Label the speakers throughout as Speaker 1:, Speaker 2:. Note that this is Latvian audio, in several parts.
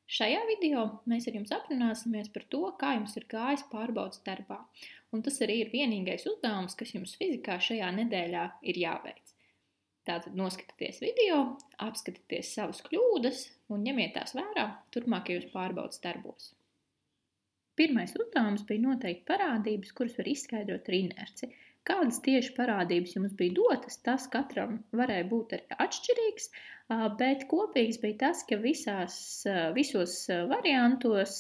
Speaker 1: Šajā video mēs ar jums aprunāsimies par to, kā jums ir gājis pārbaudes darbā. Un tas arī ir vienīgais uzdevums, kas jums fizikā šajā nedēļā ir jāveic. Tātad noskatieties video, apskatieties savas kļūdas un ņemiet tās vērā turpmākajos pārbaudes darbos. Pirmais uzdevums bija noteikt parādības, kuras var izskaidrot ar inerci. Kādas tieši parādības jums bija dotas, tas katram varēja būt arī atšķirīgs, bet kopīgs bija tas, ka visos variantos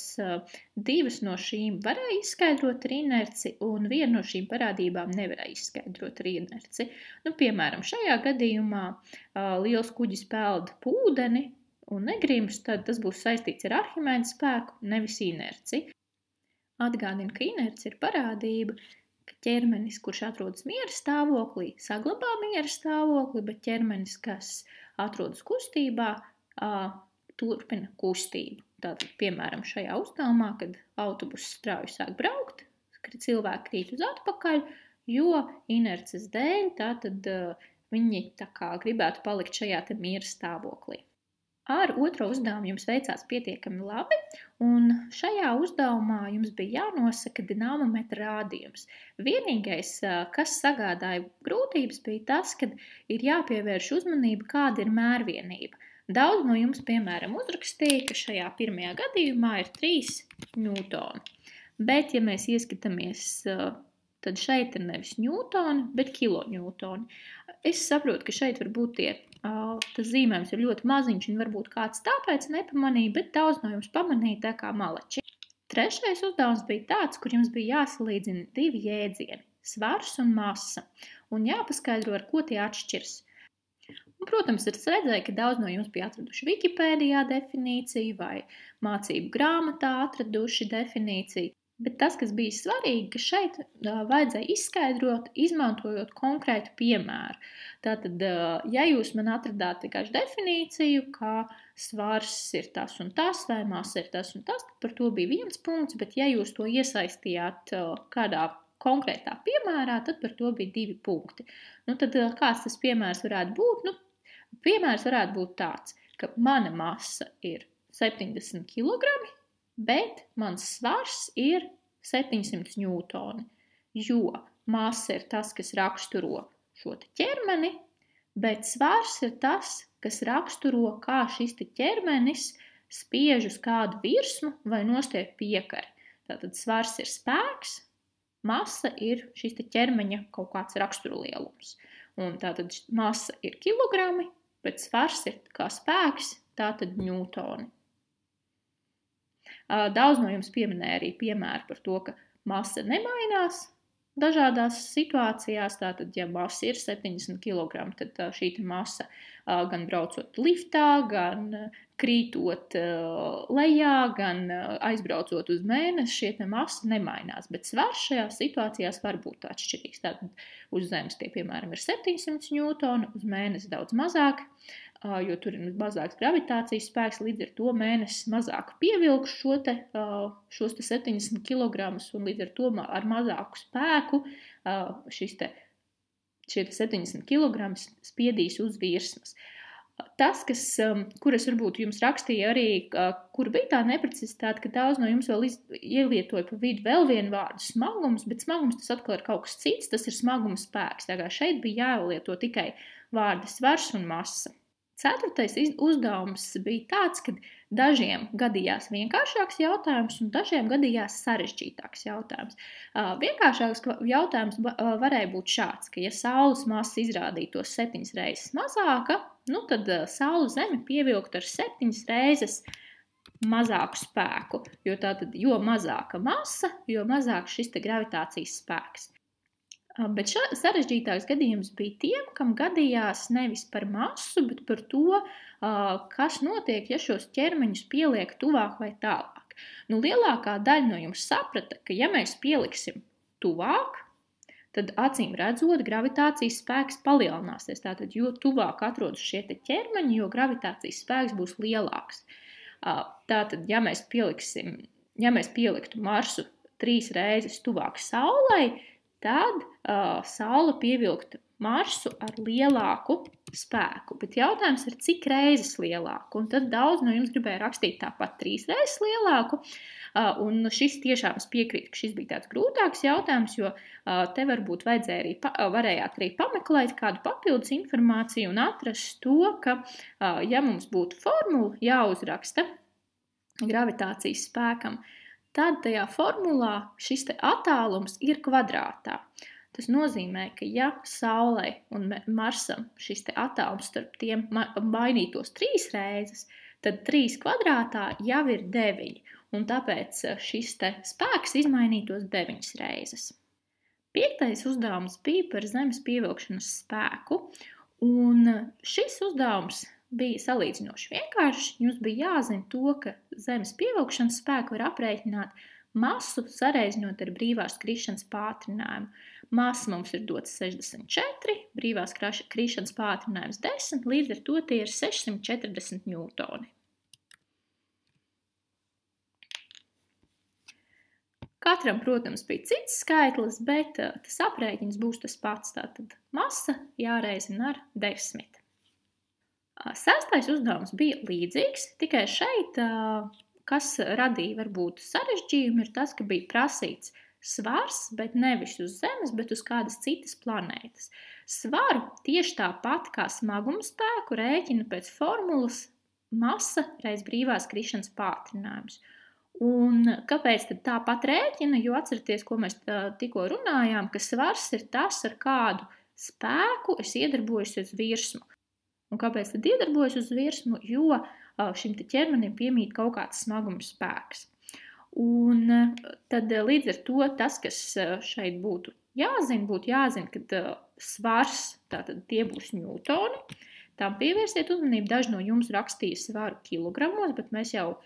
Speaker 1: divas no šīm varēja izskaidrot ar inerci un viena no šīm parādībām nevarēja izskaidrot ar inerci. Piemēram, šajā gadījumā liels kuģis peld ūdeni un negrims, tad tas būs saistīts ar Arhimēda spēku, nevis inerci. Atgādinu, ka inerce ir parādība, ka ķermenis, kurš atrodas miera stāvoklī, saglabā miera stāvokli, bet ķermenis, kas atrodas kustībā, turpina kustību. Tātad, piemēram, šajā uzdevumā, kad autobuss strauji sāk braukt, cilvēki krīt uz atpakaļ, jo inerces dēļ tātad viņi tā kā gribētu palikt šajā te miera stāvoklī. Ar otro uzdevumu jums veicās pietiekami labi, un šajā uzdevumā jums bija jānosaka dinamometra rādījums. Vienīgais, kas sagādāja grūtības, bija tas, ka ir jāpievērš uzmanība, kāda ir mērvienība. Daudz no jums, piemēram, uzrakstīja, ka šajā pirmajā gadījumā ir 3 ņūtoni. Bet, ja mēs ieskatāmies, tad šeit ir nevis ņūtoni, bet kiloņūtoni. Es saprotu, ka šeit varbūt tas zīmējums ir ļoti maziņš un varbūt kāds tāpēc nepamanīja, bet daudz no jums pamanīja tā kā maleči. Trešais uzdevums bija tāds, kur jums bija jāsalīdzina 2 jēdzieni – svars un masa, un jāpaskaidro, ar ko tie atšķiras. Un, protams, es redzēju, ka daudz no jums bija atraduši Wikipēdijā definīciju vai mācību grāmatā atraduši definīciju. Bet tas, kas bija svarīgi, ka šeit vajadzēja izskaidrot, izmantojot konkrētu piemēru. Tātad, ja jūs man atradāt tikai definīciju, ka svars ir tas un tas, vai masa ir tas un tas, tad par to bija 1 punkts, bet ja jūs to iesaistījāt kādā konkrētā piemērā, tad par to bija 2 punkti. Tad kāds tas piemērs varētu būt? Piemērs varētu būt tāds, ka mana masa ir 70 kg, bet mans svars ir 700 ņūtoni, jo masa ir tas, kas raksturo šo ķermeni, bet svars ir tas, kas raksturo, kā šis ķermenis spiež uz kādu virsmu vai nostiep piekari. Tātad svars ir spēks, masa ir šis ķermeņa kaut kāds raksturlielums. Un tātad masa ir kilogrami, bet svars ir kā spēks, tātad ņūtoni. Daudz no jums pieminēja arī piemēru par to, ka masa nemainās dažādās situācijās. Tātad, ja masa ir 70 kg, tad šī masa gan braucot liftā, gan krītot lejā, gan aizbraucot uz mēnesi, šie masa nemainās. Bet svars šajās situācijās var būt atšķirīgs. Tātad uz Zemes tie, piemēram, ir 700 ņūtoni, uz mēnesi daudz mazāk, jo tur ir mazāks gravitācijas spēks, līdz ar to mēnesis mazāk pievilks šos 70 kg, un līdz ar to ar mazāku spēku šie 70 kg spiedīs uz virsmas. Tas, kur es varbūt jums rakstīju arī, kur bija tā neprecizitāte, ka daudz no jums vēl ielietoja pa vidu vēl vienu vārdu smagums, bet smagums tas atkal ir kaut kas cits, tas ir smaguma spēks. Tā kā šeit bija jāielieto tikai vārdi svars un masa. 4. uzdevums bija tāds, ka dažiem gadījās vienkāršāks jautājums un dažiem gadījās sarežģītāks jautājums. Vienkāršāks jautājums varēja būt šāds, ka ja Saules masa izrādītos 7 reizes mazāka, tad Saule Zeme pievilktu ar 7 reizes mazāku spēku, jo mazāka masa, jo mazāks šis gravitācijas spēks. Bet sarežģītāks gadījums bija tiem, kam gadījās nevis par masu, bet par to, kas notiek, ja šos ķermeņus pieliek tuvāk vai tālāk. Lielākā daļa no jums saprata, ka ja mēs pieliksim tuvāk, tad acīm redzot gravitācijas spēks palielināsies. Tātad, jo tuvāk atrodas šie ķermeņi, jo gravitācijas spēks būs lielāks. Tātad, ja mēs pieliktu Marsu 3 reizes tuvāk Saulei, tad Saule pievilktu Marsu ar lielāku spēku. Bet jautājums ir, cik reizes lielāku? Un tad daudz no jums gribēja rakstīt tāpat 3 reizes lielāku. Un šis tiešām es piekrītu, ka šis bija tāds grūtāks jautājums, jo te varbūt varējāt arī pameklēt kādu papildus informāciju un atrast to, ka ja mums būtu formula jāuzraksta gravitācijas spēkam, tad tajā formulā šis te attālums ir kvadrātā. Tas nozīmē, ka ja Saulei un Marsam šis te attālums starp tiem mainītos 3 reizes, tad 3 kvadrātā jau ir 9, un tāpēc šis te spēks izmainītos 9 reizes. 5. uzdevums bija par Zemes pievilkšanas spēku, un šis uzdevums bija salīdzinoši vienkārši. Jums bija jāzina to, ka Zemes pievilkšanas spēku var aprēķināt masu sareizinot ar brīvās krišanas pātrinājumu. Masa mums ir dots 64, brīvās krišanas pātrinājums 10, līdz ar to tie ir 640 ņūtoni. Katram, protams, bija cits skaitlis, bet tas aprēķins būs tas pats. Tātad masa jāreizina ar 10. 6. uzdevums bija līdzīgs, tikai šeit, kas radīja varbūt sarežģījumu, ir tas, ka bija prasīts svars, bet nevis uz Zemes, bet uz kādas citas planētas. Svaru tieši tāpat kā smaguma spēku rēķina pēc formulas masa reiz brīvās krišanas pātrinājums. Un kāpēc tad tāpat rēķina? Jo atcerieties, ko mēs tikko runājām, ka svars ir tas, ar kādu spēku es iedarbojos uz virsmu. Un kāpēc tad iedarbojos uz virsmu? Jo šim te ķermenim piemīt kaut kāds smaguma spēks. Un tad līdz ar to tas, kas šeit būtu jāzina, ka svars, tātad tie būs ņūtoni. Tām pievērsiet uzmanību, daži no jums rakstīja svaru kilogramos, bet mēs jau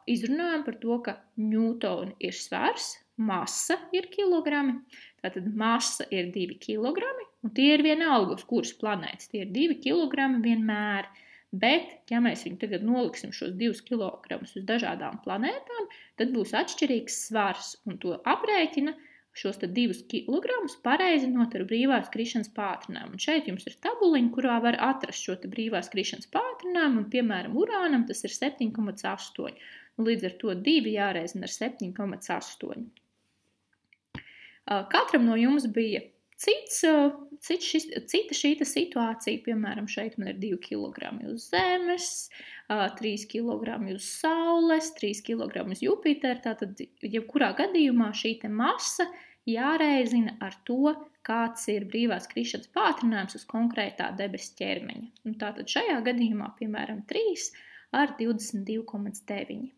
Speaker 1: izrunājam par to, ka ņūtoni ir svars, masa ir kilogrami, tātad masa ir 2 kilogrami, un tie ir vienalga uz kuras planētas, tie ir 2 kilogrami vienmēr, bet, ja mēs viņu tagad noliksim šos 2 kilogramus uz dažādām planētām, tad būs atšķirīgs svars, un to aprēķina šos 2 kilogramus pareizinot ar brīvās krišanas pātrinājumu. Un šeit jums ir tabuliņa, kurā var atrast šo brīvās krišanas pātrinājumu, un, piemēram, urānam tas ir 7,8. Līdz ar to 2 jāreizina ar 7,8. Katram no jums bija cita šīta situācija, piemēram, šeit man ir 2 kilogrami uz Zemes, 3 kilogrami uz Saules, 3 kilogrami uz Jupiteru, tātad, jebkurā gadījumā šī te masa jāreizina ar to, kāds ir brīvās krišanas pātrinājums uz konkrētā debesu ķermeņa. Un tātad šajā gadījumā, piemēram, 3 ar 22,9.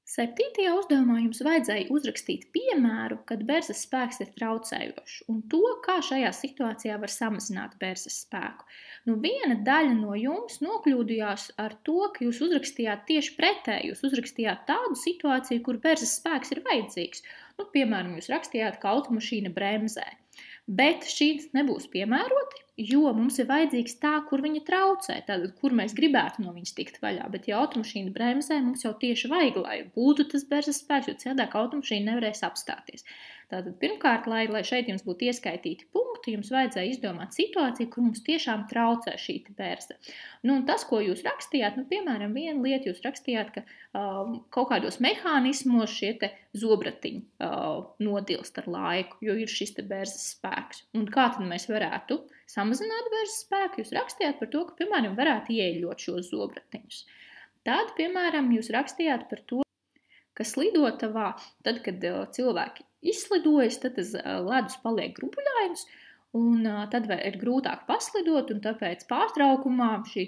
Speaker 1: 7. uzdevumā jums vajadzēja uzrakstīt piemēru, kad Berzas spēks ir traucējošs, un to, kā šajā situācijā var samazināt Berzas spēku. Viena daļa no jums nokļūdījās ar to, ka jūs uzrakstījāt tieši pretēji. Jūs uzrakstījāt tādu situāciju, kur Berzas spēks ir vajadzīgs. Piemēram, jūs rakstījāt, ka automašīna bremzē. Bet šīs nebūs piemēroti, jo mums ir vajadzīgs tā, kur viņa traucē, tātad, kur mēs gribētu no viņas tikt vaļā. Bet, ja automašīna bremzē, mums jau tieši vajag, lai būtu tas Berzas spēks, jo citādāk automašīna nevarēs apstāties. Tātad, pirmkārt, lai šeit jums būtu ieskaitīti punkti, jums vajadzēja izdomāt situāciju, kur mums tiešām traucē šī Berza. Un tas, ko jūs rakstījāt, piemēram, viena lieta jūs rakstījāt, ka kaut kādos mehānismos šie te zobratiņi nodilst ar laiku, jo ir šis te Berzas spēks. Un kā tad mēs varētu samazināt Berzas spēku? Jūs rakstījāt par to, ka, piemēram, varētu ieeļot šos zobratiņus. Tad, piemēram, jūs rakstījāt par to, ka slidotavā, tad, kad cilvēki izslidojas, tad tas ledus paliek grubuļains, un tad ir grūtāk paslidot, un tāpēc pārtraukumā šī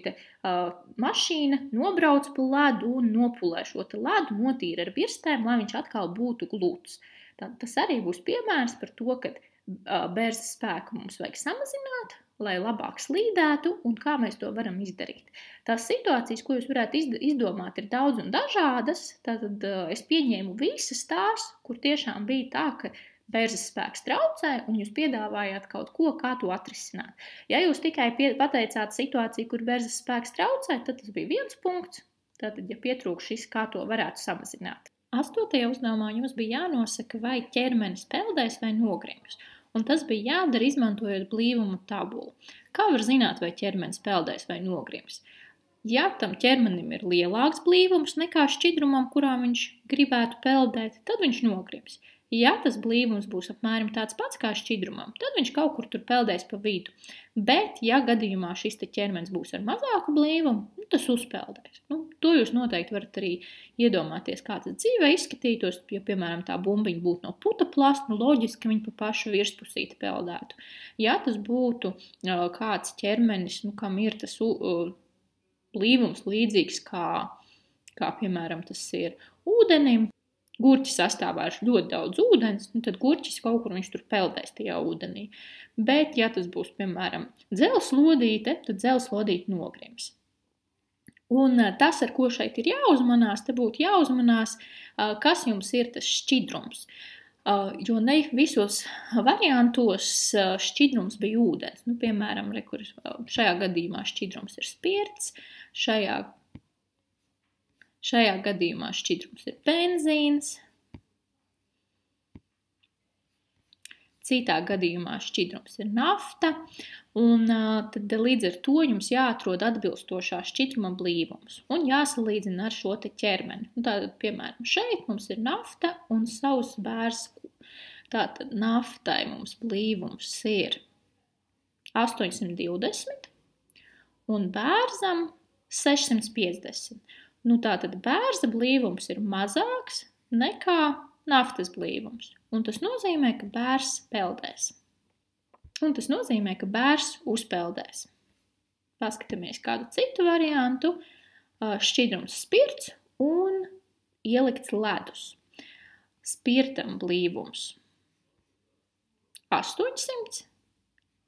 Speaker 1: mašīna nobrauc pa ledu un nopulē šo ledu, notīra ar birstēm, lai viņš atkal būtu gluds. Tad tas arī būs piemērs par to, ka Berzas spēku mums vajag samazināt, lai labāk slīdētu, un kā mēs to varam izdarīt. Tās situācijas, ko jūs varētu izdomāt, ir daudz un dažādas, tātad es pieņēmu visas tās, kur tiešām bija tā, ka Berzas spēks traucē, un jūs piedāvājāt kaut ko, kā to atrisināt. Ja jūs tikai pateicāt situāciju, kur Berzas spēks traucē, tad tas bija 1 punkts, tātad, ja pietrūk šis, kā to varētu samazināt. 8. uzdevumā jums bija jānosaka, vai ķermenis peldēs vai nogrims. un tas bija jādara izmantojot blīvuma tabulu. Kā var zināt, vai ķermenis peldēs vai nogrims? Ja tam ķermenim ir lielāks blīvums nekā šķidrumam, kurā viņš gribētu peldēt, tad viņš nogrims. Ja tas blīvums būs apmēram tāds pats kā šķidrumam, tad viņš kaut kur tur peldēs pa vidu. Bet, ja gadījumā šis te ķermenis būs ar mazāku blīvumu, tas uzpeldēs. To jūs noteikti varat arī iedomāties, kā tas dzīvē izskatītos, ja, piemēram, tā bumbiņa būtu no puta plasta, loģiski, ka viņa pa pašu virspusīti peldētu. Ja tas būtu kāds ķermenis, kam ir tas blīvums līdzīgs kā piemēram, tas ir ūdenim, gurķis sastāvā ar ļoti daudz ūdens, tad gurķis kaut kur viņš tur peldēs tajā ūdenī. Bet, ja tas būs, piemēram, dzelzslodīte, tad dzelzslodīte nogrims. Un tas, ar ko šeit ir jāuzmanās, te būtu jāuzmanās, kas jums ir tas šķidrums. Jo ne visos variantos šķidrums bija ūdens. Piemēram, šajā gadījumā šķidrums ir spirts, šajā gadījumā šķidrums ir benzīns, citā gadījumā šķidrums ir nafta, un tad līdz ar to jums jāatrod atbilstošā šķidruma blīvums un jāsalīdzina ar šo te ķermeni. Tātad, piemēram, šeit mums ir nafta un savs bērs. Tātad naftai mums blīvums ir 820 un bērzam 650. Tātad bērza blīvums ir mazāks nekā naftas blīvums. Un tas nozīmē, ka bērs peldēs. Un tas nozīmē, ka bērs uzpeldēs. Paskatāmies kādu citu variantu. Šķidrums spirts un ielikts ledus. Spirtam blīvums 800,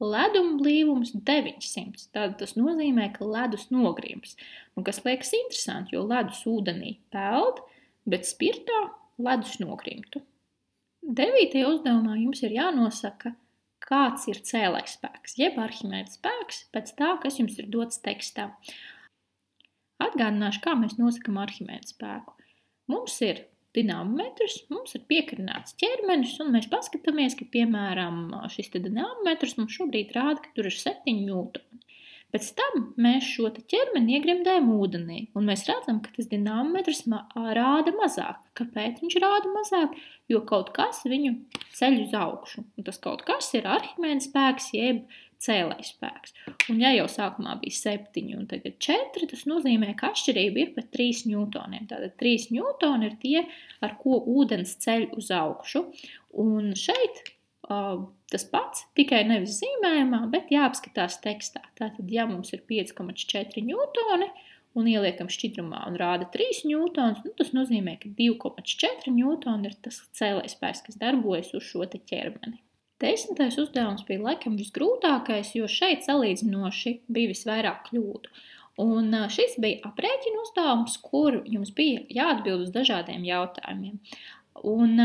Speaker 1: leduma blīvums 900. Tātad tas nozīmē, ka ledus nogrims. Kas liekas interesanti, jo ledus ūdenī peld, bet spirtā ledus nogrimtu. 9. uzdevumā jums ir jānosaka, kāds ir cēlais spēks, jeb Arhimēda spēks pēc tā, kas jums ir dots tekstā. Atgādināšu, kā mēs nosakam Arhimēda spēku. Mums ir dinamometrs, mums ir piekarināts ķermenis, un mēs paskatāmies, ka, piemēram, šis te dinamometrs mums šobrīd rāda, ka tur ir 7 ņūtoni. Pēc tam mēs šo te ķermeni iegremdējam ūdenī, un mēs redzam, ka tas dinamometrs rāda mazāk. Kāpēc viņš rāda mazāk? Jo kaut kas viņu ceļ uz augšu. Un tas kaut kas ir Arhimēda spēks, jeb cēlais spēks. Un ja jau sākumā bija 7 un tagad 4, tas nozīmē, ka atšķirība ir pat 3 ņūtoniem. Tātad 3 ņūtoni ir tie, ar ko ūdens ceļ uz augšu. Un šeit tas pats, tikai nevis zīmējumā, bet jāapskatās tekstā. Tātad, ja mums ir 5,4 ņūtoni un ieliekam šķidrumā un rāda 3 ņūtonus, tas nozīmē, ka 2,4 ņūtoni ir tas cēlais spēks, kas darbojas uz šo te ķermeni. 10. uzdevums bija laikam visgrūtākais, jo šeit salīdzinoši bija visvairāk kļūdu. Un šis bija aprēķina uzdevums, kur jums bija jāatbild uz dažādiem jautājumiem. Un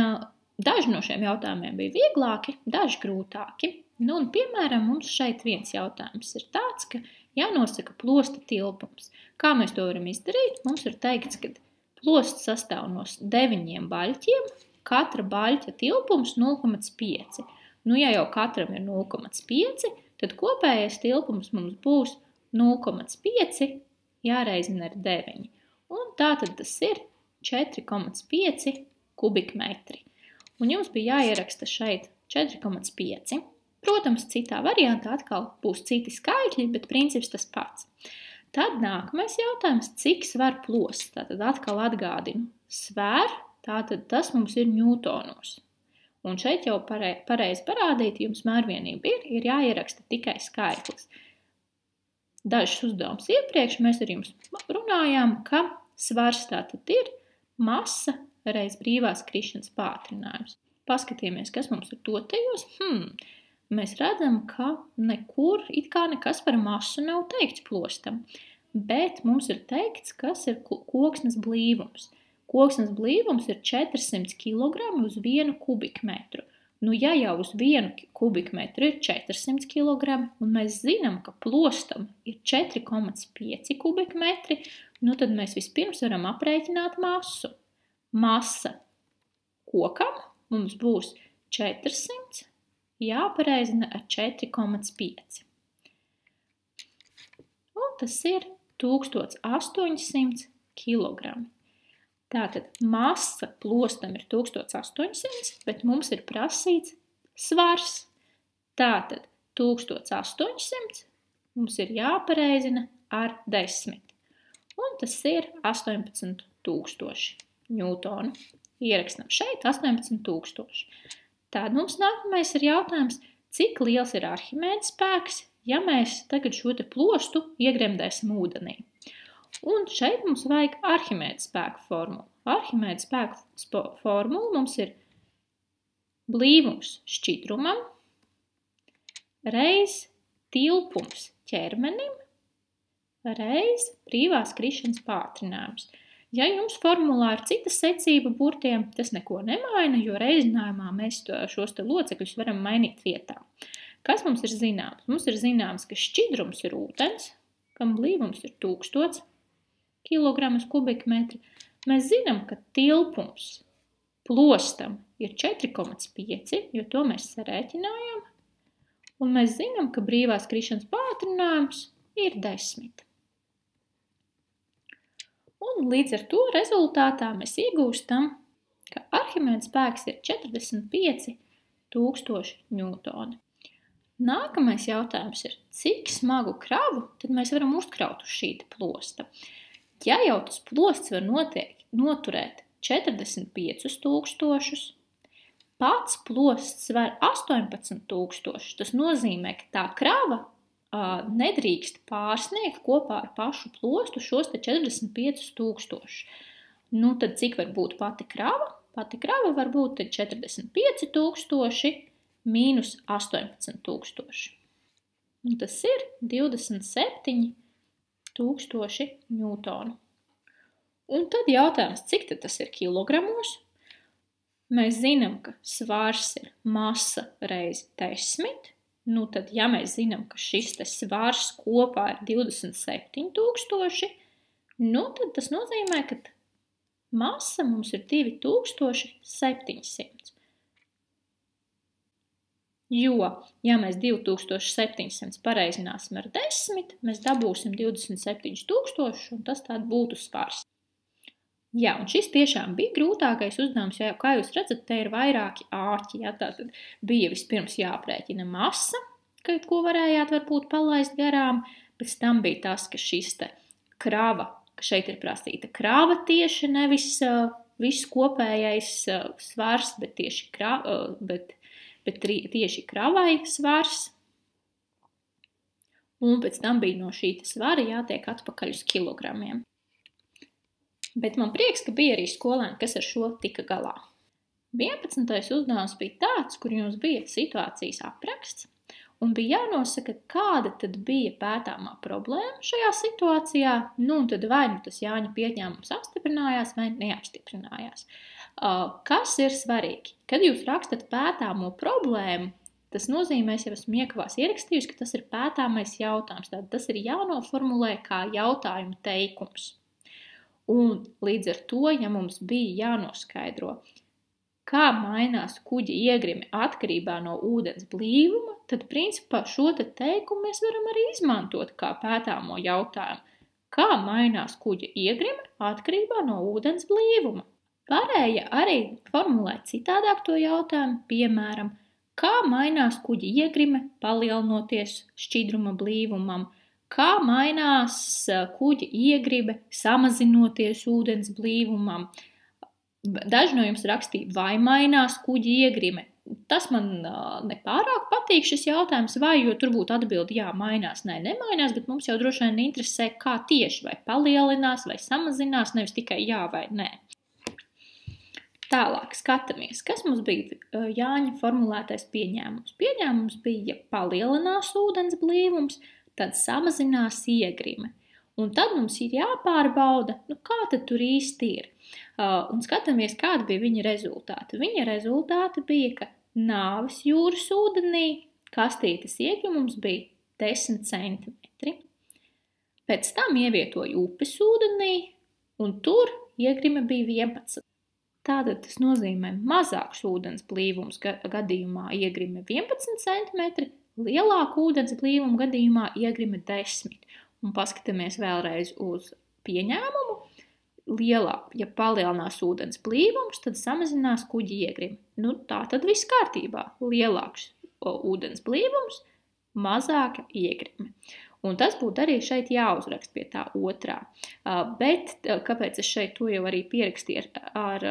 Speaker 1: daži no šiem jautājumiem bija vieglāki, daži grūtāki. Piemēram, mums šeit viens jautājums ir tāds, ka jānosaka plosta tilpums. Kā mēs to varam izdarīt? Mums ir teikts, ka plosts sastāv no 9 baļķiem, katra baļķa tilpums 0,5. Ja jau katram ir 0,5, tad kopējais tilpums mums būs 0,5 jāreizina ar 9. Un tātad tas ir 4,5 kubikmetri. Un jums bija jāieraksta šeit 4,5. Protams, citā variantā atkal būs citi skaitļi, bet princips tas pats. Tad nākamais jautājums, cik svar plosts? Tātad atkal atgādinu. Svar, tātad tas mums ir ņūtonos. Un šeit jau pareizi parādīt, jums mērvienība ir jāieraksta tikai skaitlis. Dažus uzdevumus iepriekš mēs ar jums runājām, ka svars tātad ir masa reiz brīvās krišanas pātrinājums. Paskatījāmies, kas mums ir dotajos. Mēs redzam, ka nekur it kā nekas par masu nav teikts plostam, bet mums ir teikts, kas ir koksnes blīvums. Koksnes blīvums ir 400 kg uz 1 kubikmetru. Ja jau uz 1 kubikmetru ir 400 kg, un mēs zinām, ka plostam ir 4,5 kubikmetri, tad mēs vispirms varam aprēķināt masu. Masa kokam mums būs 400 jāpareizina ar 4,5. Un tas ir 1800 kg. Tātad masa plostam ir 1800, bet mums ir prasīts svars. Tātad 1800 mums ir jāpareizina ar 10. Un tas ir 18,000 ņūtonu. Ierakstam šeit 18,000. Tad mums nākamais ir jautājums, cik liels ir Arhimēda spēks, ja mēs tagad šo te plostu iegremdēsim ūdenī. Un šeit mums vajag Arhimēda spēku formulu. Arhimēda spēku formula mums ir blīvums šķidrumam reiz tilpums ķermenim reiz brīvās krišanas pātrinājums. Ja jums formulā ir cita secība burtiem, tas neko nemaina, jo reizinājumā mēs šos te locekļus varam mainīt vietā. Kas mums ir zināms? Mums ir zināms, ka šķidrums ir ūdens, kam blīvums ir 1000 kg/m3. Mēs zinām, ka tilpums plostam ir 4,5, jo to mēs sarēķinājām. Un mēs zinām, ka brīvās krišanas pātrinājums ir 10. Un līdz ar to rezultātā mēs iegūstam, ka Arhimēda spēks ir 45,000 ņūtoni. Nākamais jautājums ir, cik smagu kravu tad mēs varam uzkraut uz šī plosta? Ja jau tas plosts var noturēt 45,000, pats plosts sver 18,000, tas nozīmē, ka tā krava nedrīkst pārsniegt kopā ar pašu plostu šos te 45,000. Nu, tad cik var būt pati krava? Pati krava var būt 45,000 mīnus 18,000. Un tas ir 27,000 ņūtonu. Un tad jautājums, cik tad tas ir kilogramos? Mēs zinām, ka svars ir masa reiz 10. Nu, tad, ja mēs zinām, ka šis te svars kopā ir 27,000, nu, tad tas nozīmē, ka masa mums ir 2700. Jo, ja mēs 2700 pareizināsim ar 10, mēs dabūsim 27,000, un tas tād būtu svars. Jā, un šis tiešām bija grūtākais uzdevums, jo, kā jūs redzat, te ir vairāki āķi. Ja? Tātad bija vispirms jāprēķina masa, ko varējāt varbūt palaist garām, pēc tam bija tas, ka šis te krava, ka šeit ir prasīta krava tieši, nevis viss kopējais svars, bet tieši kravai svars. Un pēc tam bija no šī svara jātiek atpakaļ uz kilogramiem. Bet man prieks, ka bija arī skolēni, kas ar šo tika galā. 11. uzdevums bija tāds, kur jums bija situācijas apraksts, un bija jānosaka, kāda tad bija pētāmā problēma šajā situācijā, nu un tad vai nu tas Jāņa pieņēmums apstiprinājās vai neapstiprinājās. Kas ir svarīgi? Kad jūs rakstat pētāmo problēmu, tas nozīmē, ja esmu iekavās ierakstījusi, ka tas ir pētāmais jautājums, tad tas ir jānoformulē kā jautājuma teikums. Un līdz ar to, ja mums bija jānoskaidro, kā mainās kuģa iegrimi atkarībā no ūdens blīvuma, tad principā šo te teikumu mēs varam arī izmantot kā pētāmo jautājumu. Kā mainās kuģa iegrimi atkarībā no ūdens blīvuma? Varēja arī formulēt citādāk to jautājumu, piemēram, kā mainās kuģa iegrime palielinoties šķidruma blīvumam, kā mainās kuģa iegribe samazinoties ūdens blīvumam. Daži no jums rakstīja, vai mainās kuģa iegrime. Tas man nepārāk patīk šis jautājums, vai, jo tur būtu atbildi, jā, mainās, nē, nemainās, bet mums jau droši vien interesē, kā tieši, vai palielinās, vai samazinās, nevis tikai jā vai nē. Tālāk skatāmies, kas mums bija Jāņa formulētais pieņēmums. Pieņēmums bija, ja palielinās ūdens blīvums, tad samazinās iegrime. Un tad mums ir jāpārbauda, kā tad tur īsti ir. Un skatāmies, kāda bija viņa rezultāti. Viņa rezultāti bija, ka Nāves jūras ūdenī kastītes iegrumums bija 10 centimetri. Pēc tam ievietoja upes ūdenī, un tur iegrime bija 11. Tātad tas nozīmē mazāks ūdens blīvums gadījumā iegrime 11 cm, lielāku ūdens blīvumu gadījumā iegrime 10. Un paskatāmies vēlreiz uz pieņēmumu. Ja palielinās ūdens blīvums, tad samazinās kuģa iegrimi. Tā tad viss kārtībā. Lielāks ūdens blīvums, mazāka iegrime. Un tas būtu arī šeit jāuzrakst pie tā otrā. Bet kāpēc es šeit to jau arī pierakstīju ar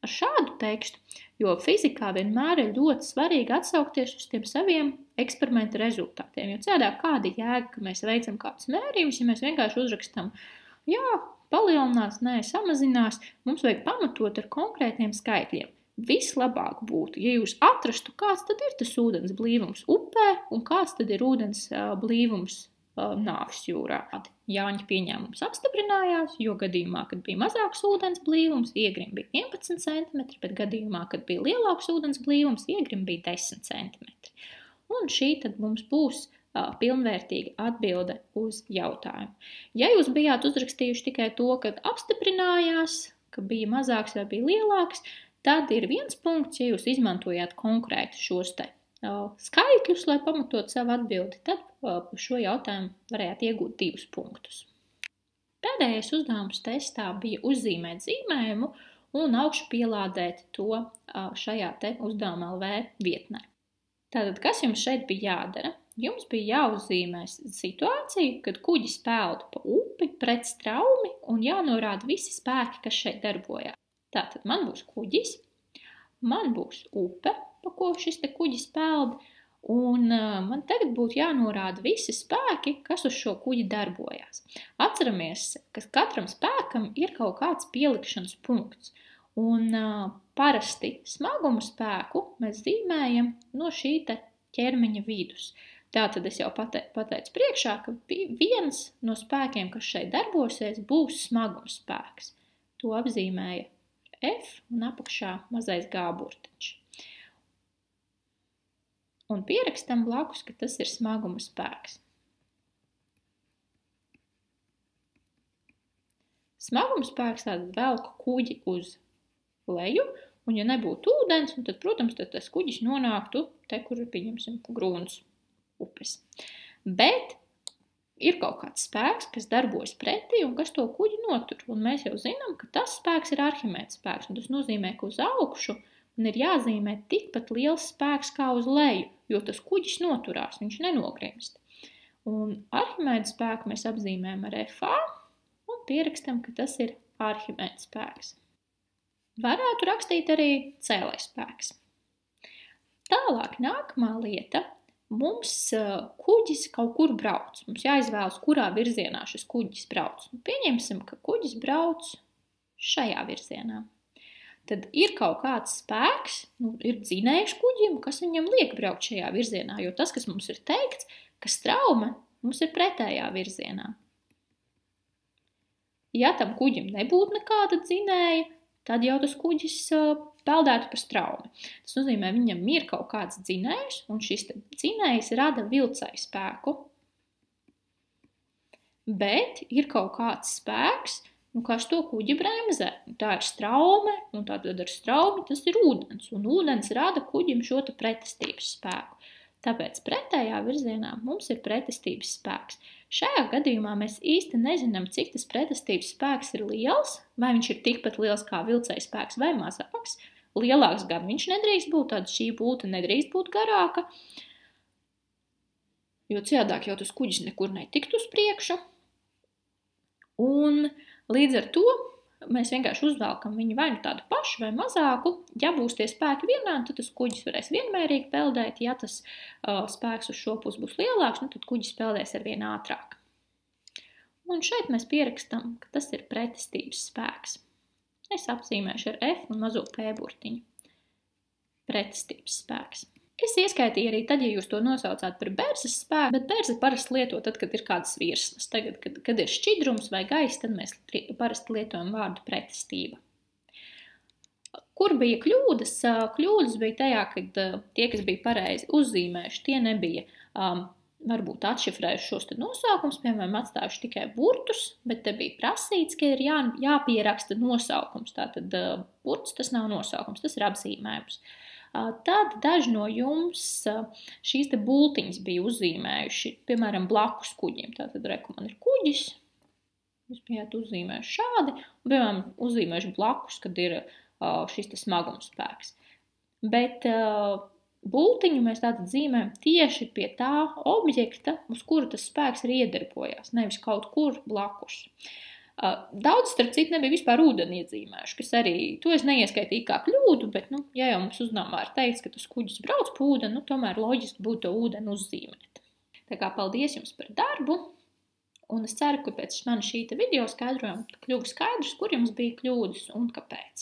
Speaker 1: šādu tekstu? Jo fizikā vienmēr ir ļoti svarīgi atsaukties uz tiem saviem eksperimenta rezultātiem. Jo citādi kāda jēga, ka mēs veicam kādus mērījumus, ja mēs vienkārši uzrakstam, palielinās, samazinās, mums vajag pamatot ar konkrētiem skaitļiem. Vislabāk būtu, ja jūs atrastu, kāds tad ir tas ūdens blīvums upē un kāds tad ir ūdens blīvums Nāves jūrā. Jāņa pieņēmums apstiprinājās, jo gadījumā, kad bija mazāks ūdens blīvums, iegrima bija 11 cm, bet gadījumā, kad bija lielāks ūdens blīvums, iegrima bija 10 cm. Un šī tad mums būs pilnvērtīga atbilde uz jautājumu. Ja jūs bijāt uzrakstījuši tikai to, kad apstiprinājās, ka bija mazāks vai bija lielāks, tad ir viens punkts, ja jūs izmantojāt konkrēti šos te skaitļus, lai pamatot savu atbildi, tad par šo jautājumu varētu iegūt 2 punktus. Pēdējais uzdevums testā bija uzzīmēt zīmējumu un augšu pielādēt to šajā te uzdevuma LV vietnē. Tātad, kas jums šeit bija jādara? Jums bija jāuzzīmē situācija, kad kuģis peld pa upi pret straumi un jānorāda visi spēki, kas šeit darbojās. Tātad man būs kuģis, man būs upe, pa ko šis te kuģis peld, un man tagad būtu jānorāda visi spēki, kas uz šo kuģi darbojās. Atceramies, ka katram spēkam ir kaut kāds pielikšanas punkts, un parasti smagumu spēku mēs zīmējam no šī te ķermeņa vidus. Tātad es jau pateicu priekšā, ka viens no spēkiem, kas šeit darbosies, būs smaguma spēks. To apzīmēja F un apakšā mazais G burtiņš. Un pierakstam blakus, ka tas ir smaguma spēks. Smaguma spēks tātad velk kuģi uz leju, un ja nebūtu ūdens, tad, protams, tad tas kuģis nonāktu te, kur pieņemsim grūns upes. Bet ir kaut kāds spēks, kas darbojas pretī un kas to kuģi notur. Un mēs jau zinām, ka tas spēks ir Arhimēda spēks. Un tas nozīmē, ka uz augšu ir jāzīmē tikpat liels spēks kā uz leju, jo tas kuģis noturās, viņš nenogrimst. Un Arhimēda spēku mēs apzīmējam ar FA un pierakstam, ka tas ir Arhimēda spēks. Varētu rakstīt arī cēlēja spēks. Tālāk nākamā lieta. Mums kuģis kaut kur brauc. Mums jāizvēlas, kurā virzienā šis kuģis brauc. Pieņemsim, ka kuģis brauc šajā virzienā. Tad ir kaut kāds spēks, ir dzinējs kuģim, kas viņam liek braukt šajā virzienā, jo tas, kas mums ir teikts, ka straume mums ir pretējā virzienā. Ja tam kuģim nebūtu nekāda dzinēja, tad jau tas kuģis peldētu pa straumi. Tas nozīmē, viņam ir kaut kāds dzinējs, un šis dzinējs rada vilcēju spēku. Bet ir kaut kāds spēks, kas to kuģi bremzē. Tā ir straume, un tātad ar straumi tas ir ūdens, un ūdens rada kuģim šo pretestības spēku. Tāpēc pretējā virzienā mums ir pretestības spēks. Šajā gadījumā mēs īsti nezinām, cik tas pretestības spēks ir liels, vai viņš ir tikpat liels kā vilcēja spēks vai mazāks. Lielāks gan viņš nedrīkst būt, tad šī būta nedrīkst būt garāka, jo ciādāk jau tas kuģis nekur netikt uz priekšu. Un līdz ar to mēs vienkārši uzvelkam viņu vai nu tādu pašu vai mazāku. Ja būs tie spēki vienādi, tad tas kuģis varēs vienmērīgi peldēt. Ja tas spēks uz šo pusi būs lielāks, tad kuģis peldēs arvien ātrāk. Un šeit mēs pierakstam, ka tas ir pretestības spēks. Es apzīmēšu ar F un mazo P burtiņu. Pretestības spēks. Es ieskaitīju arī tad, ja jūs to nosaucāt par berzes spēku, bet berzi parasti lieto tad, kad ir kādas virsmas. Tagad, kad ir šķidrums vai gaiss, tad mēs parasti lietojam vārdu pretestība. Kur bija kļūdas? Kļūdas bija tajā, kad tie, kas bija pareizi uzzīmējuši, tie nebija varbūt atšifrējuši šos nosaukumus, piemēram, atstājuši tikai burtus, bet te bija prasīts, ka ir jāpieraksta nosaukums. Tātad burts tas nav nosaukums, tas ir apzīmējums. Tad daži no jums šīs te bultiņas bija uzzīmējuši, piemēram, blakus kuģim. Tātad, man ir kuģis, jūs bijāt uzzīmējuši šādi, un, piemēram, uzzīmējuši blakus, kad ir šis te smagumspēks. Bet bultiņu mēs tātad zīmējam tieši pie tā objekta, uz kuru tas spēks arī iedarbojās, nevis kaut kur blakus. Daudz, starp citu, nebija vispār ūdeni iezīmējuši, kas arī, to es neieskaitīju kā kļūdu, bet, ja jau mums uzdevumā ir teikts, ka tas kuģis brauc pa ūdeni, tomēr loģiski būtu to ūdeni uzzīmēt. Tā kā paldies jums par darbu, un es ceru, ka pēc manas šī video skaidrojuma kļuva skaidrs, kur jums bija kļūdas un kāpēc.